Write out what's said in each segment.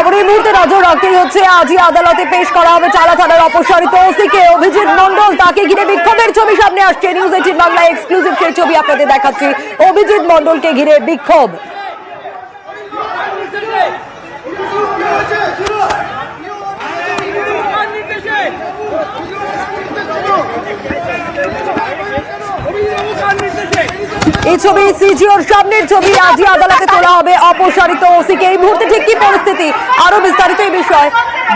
খবর এই মুহূর্তে নজর রাখতেই হচ্ছে। আজই আদালতে পেশ করা হবে চালা থানার অপসারিত ওসিকে অভিজিৎ মন্ডল। তাকে ঘিরে বিক্ষোভের ছবি সামনে আসছে। নিউজ 18 বাংলা এক্সক্লুসিভ সেই ছবি আপনাদের দেখাচ্ছি। অভিজিৎ মন্ডলকে ঘিরে বিক্ষোভ। এই ছবি সিজিওর সামনের ছবি। আজই আদালতে তোলা হবে অপসারিত ওসিকে। এই মুহূর্তে ঠিক কি পরিস্থিতি, আরো বিস্তারিত এই বিষয়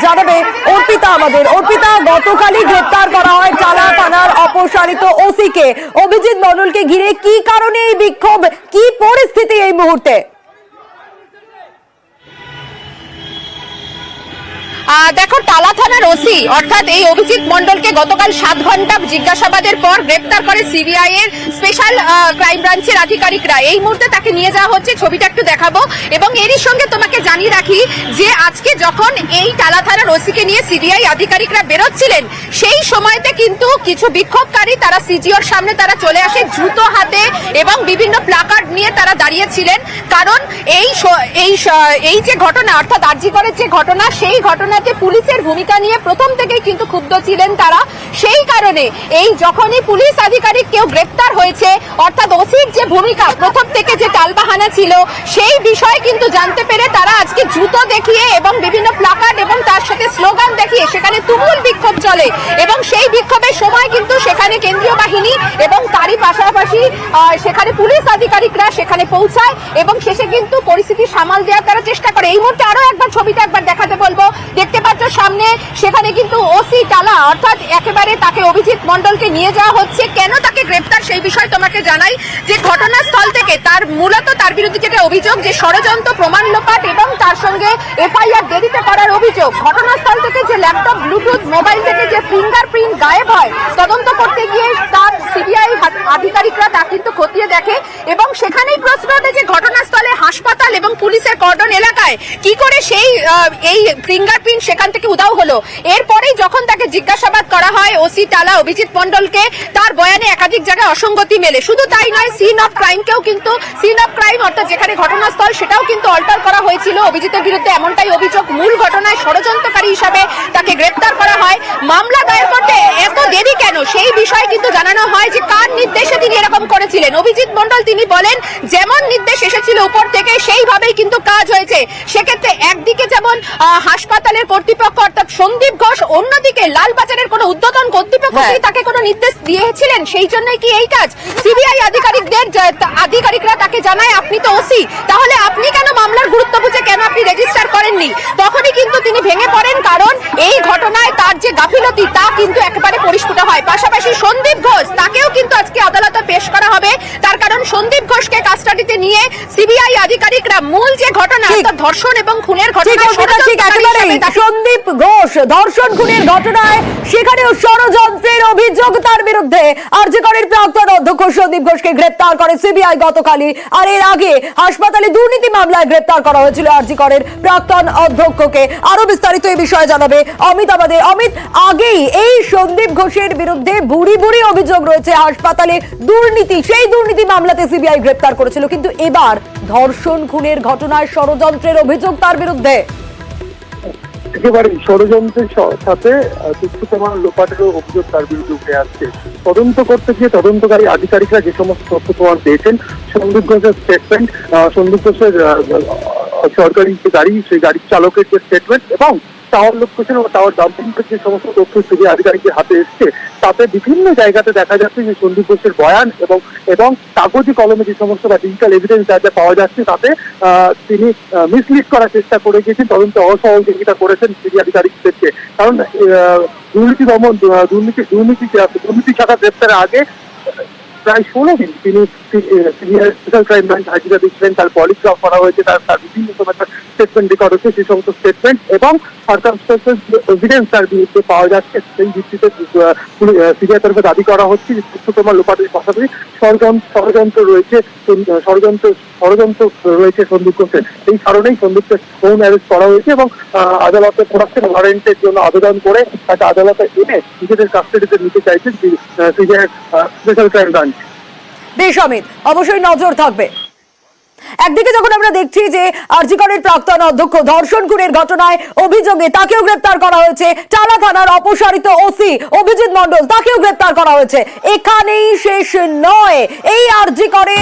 জানাবে অর্পিতা আমাদের। অর্পিতা, গতকালই গ্রেপ্তার করা হয় চালা থানার অপসারিত ওসিকে। অভিজিৎ মন্ডলকে ঘিরে কি কারণে এই বিক্ষোভ, কি পরিস্থিতি এই মুহূর্তে? দেখো, টালা থানার ওসি অর্থাৎ এই অভিজিৎ মন্ডলকে গতকাল 7 ঘন্টা জিজ্ঞাসাবাদের পর গ্রেপ্তার করে সিবিআই এর স্পেশাল ক্রাইম ব্রাঞ্চের আধিকারিকরা। এই মুহূর্তে তাকে নিয়ে যাওয়া হচ্ছে, ছবিটা একটু দেখাবো। এবং এরই সঙ্গে তোমাকে জানিয়ে রাখি যে আজকে যখন এই টালা থানার ওসিকে নিয়ে সিবিআই আধিকারিকরা বেরোচ্ছিলেন, সেই সময়তে কিন্তু কিছু বিক্ষোভকারী তারা সিজিওর সামনে তারা চলে আসে জুতো হাতে এবং বিভিন্ন প্লাকার্ড নিয়ে তারা দাঁড়িয়েছিলেন। কারণ এই যে ঘটনা অর্থাৎ আরজি করের যে ঘটনা, সেই ঘটনাতে পুলিশের ভূমিকা নিয়ে প্রথম থেকেই কিন্তু ক্ষুব্ধ ছিলেন তারা। সেই কারণে এই যখনই পুলিশ আধিকারিক কেউ গ্রেপ্তার হয়েছে অর্থাৎ ওসির যে ভূমিকা প্রথম থেকে যে টালবাহানা ছিল, সেই বিষয় কিন্তু জানতে পেরে তারা আজকে জুতো দেখিয়ে এবং বিভিন্ন প্লাকার্ড এবং তার সাথে স্লোগান দেখিয়ে সেখানে তুমুল বিক্ষোভ চলে। এবং সেই বিক্ষোভের সময় কিন্তু সেখানে কেন্দ্রীয় বাহিনী এবং তারই পাশাপাশি সেখানে পুলিশ আধিকারিকরা সেখানে পৌঁছায় এবং শেষে কিন্তু পরিস্থিতি সামাল দেওয়ার তারা চেষ্টা করে। এই মুহূর্তে আরো একবার ছবিটা একবার দেখাতে বলবো। দেখতে পাচ্ছ সামনে সেখানে কিন্তু ওসি টালা অর্থাৎ একেবারে তাকে অভিজিৎ মন্ডলকে নিয়ে যাওয়া হচ্ছে। কেন তাকে গ্রেপ্তার সেই বিষয় তোমাকে জানাই যে ঘটনাস্থল থেকে মূলত তার বিরুদ্ধে যেটা অভিযোগ যে ষড়যন্ত্র, প্রমাণ লোপাট এবং তার সঙ্গে এফআইআর দেরিতে করার অভিযোগ। ঘটনাস্থল থেকে যে ল্যাপটপ, ব্লুটুথ, মোবাইল থেকে যে ফিঙ্গারপ্রিন্ট গায়েব হয়, তদন্ত করতে গিয়ে তার সিবিআই আধিকারিকরা তা কিন্তু খতিয়ে দেখে এবং সেখানেই প্রশ্ন ওঠে যে ঘটনাস্থলে হাসপাতাল এবং পুলিশের কর্ডন এলাকায় কি করে সেই এই ফিঙ্গারপ্রিন্ট সেখান থেকে উধাও হলো। এরপরেই যখন তাকে জিজ্ঞাসাবাদ করা হয় ওসি টালা অভিজিৎ মন্ডলকে, তার বয়ানে একাধিক জায়গায় অসঙ্গতি মেলে। শুধু তাই নয়, সিন অফ ক্রাইম অর্থাৎ যেখানে ঘটনাস্থল সেটাও কিন্তু অল্টার করা হয়েছিল অভিজিতের বিরুদ্ধে, এমনটাই অভিযোগ। মূল ঘটনায় ষড়যন্ত্রকারী হিসাবে তাকে গ্রেপ্তার করা হয়। মামলা দায়ের করতে এত দেরি কেন সেই বিষয়ে কিন্তু জানানো হয় যে কার নির্দেশে তিনি এরকম করেছিলেন। অভিজিৎ মন্ডল তিনি বলেন যেমন নির্দেশ এসেছিল উপর থেকে সেইভাবেই কিন্তু কাজ হয়েছে। সেক্ষেত্রে একদিকে যেমন হাসপাতালের কর্তৃপক্ষ অর্থাৎ সন্দীপ ঘোষ, অন্যদিকে লালবাজারের কোন উদ্বোধন কর্তৃপক্ষ তাকে কোনো নির্দেশ দিয়েছিলেন, সেই জন্যই কি এই কাজ? সিবিআই আধিকারিকরা তাকে জানায় আপনি তো ওসি, তাহলে আপনি কেন মামলার গুরুত্ব বুঝে কেন আপনি রেজিস্টার করেননি? তখনই কিন্তু তিনি ভেঙে পড়েন, কারণ এই ঘটনায় তার যে গাফিলতি তা কিন্তু একেবারে পরিস্ফুট হয়। পাশাপাশি সন্দীপ ঘোষ তাকেও কিন্তু আজকে আদালতে পেশ করা হবে। তার কারণ সন্দীপ ঘোষকে কাস্টাডিতে নিয়ে সিবিআই আধিকারিকরা মূল যে ঘটনা অর্থাৎ ধর্ষণ এবং খুনের ঘটনা, সন্দীপ ঘোষ ধর্ষণ খুনের ঘটনায় সেখানেও ষড়যন্ত্রের অভিযোগ তার বিরুদ্ধে। আরজি করের প্রাক্তন অধ্যক্ষ সন্দীপ ঘোষকে গ্রেপ্তার করে সিবিআই গতকালই। আর এর আগে হাসপাতালে দুর্নীতি মামলায় গ্রেপ্তার করা হয়েছিল আরজি করের প্রাক্তন অধ্যক্ষকে। আরো বিস্তারিত এই বিষয়ে জানাবে অমিত আমাদের। অমিত, আগেই এই সন্দীপ ঘোষের বিরুদ্ধে বুড়ি অভিযোগ রয়েছে হাসপাতালে দুর্নীতি, সেই দুর্নীতি মামলাতে সিবিআই গ্রেপ্তার করেছিল, কিন্তু এবার ধর্ষণ খুনের ঘটনায় ষড়যন্ত্রের অভিযোগ তার বিরুদ্ধে। একেবারে ষড়যন্ত্রের সাথে তথ্য প্রমাণ লোপাটেরও অভিযোগ তার বিরুদ্ধে উঠে আসছে। তদন্ত করতে গিয়ে তদন্তকারী আধিকারিকরা যে সমস্ত তথ্য প্রমাণ পেয়েছেন, সন্দীপ ঘোষের স্টেটমেন্ট, সন্দীপ ঘোষের সরকারি যে গাড়ি, সেই গাড়ির চালকের যে স্টেটমেন্ট এবং টাওয়ার লোকেশন ও টাওয়ার ডাম্পিংয়ের যে সমস্ত তথ্য সিবিআই আধিকারিকের হাতে এসছে, তাতে বিভিন্ন জায়গাতে দেখা যাচ্ছে যে সন্দীপ ঘোষের বয়ান এবং কাগজি কলমে যে সমস্ত বা ডিজিটাল এভিডেন্স যা পাওয়া যাচ্ছে তাতে তিনি মিসলিড করার চেষ্টা করে গিয়েছেন, তদন্তে অসহযোগিতা করেছেন সিবিআই আধিকারিকদেরকে। কারণ দুর্নীতি শাখা গ্রেপ্তারের আগে প্রায় 16 দিন তিনি স্পেশাল ক্রাইম ব্রাঞ্চ হাজিরা দিচ্ছিলেন। তার পলিগ্রাফ করা হয়েছে, তার বিভিন্ন সময় স্টেটমেন্ট রেকর্ড হচ্ছে, সেই সমস্ত স্টেটমেন্ট এবং সার্কামস্টেন্সেস এভিডেন্স তার বিরুদ্ধে পাওয়া যাচ্ছে। সেই ভিত্তিতে সিবিআই তরফে দাবি করা হচ্ছে যে তথ্য প্রমাণ লোপাটের পাশাপাশি ষড়যন্ত্র রয়েছে সন্দীপ ঘোষের। এই কারণেই সন্দীপকে হোম অ্যারেস্ট করা হয়েছে এবং আদালতে প্রোডাকশন ওয়ারেন্টের জন্য আবেদন করে তাকে আদালতে এনে নিজেদের কাস্টাডিতে নিতে চাইছেন সিবিআই স্পেশাল ক্রাইম ব্রাঞ্চ। বেশ অমিত, অবশ্যই নজর থাকবে। একদিকে যখন আমরা দেখছি যে আরজি করের প্রাক্তন অধ্যক্ষ ধর্ষণ খুনের ঘটনায় অভিযোগে তাকেও গ্রেপ্তার করা হয়েছে, টালা থানার অপসারিত ওসি অভিজিৎ মণ্ডল তাকেও গ্রেপ্তার করা হয়েছে, এখানেই শেষ নয়। এই আরজি করে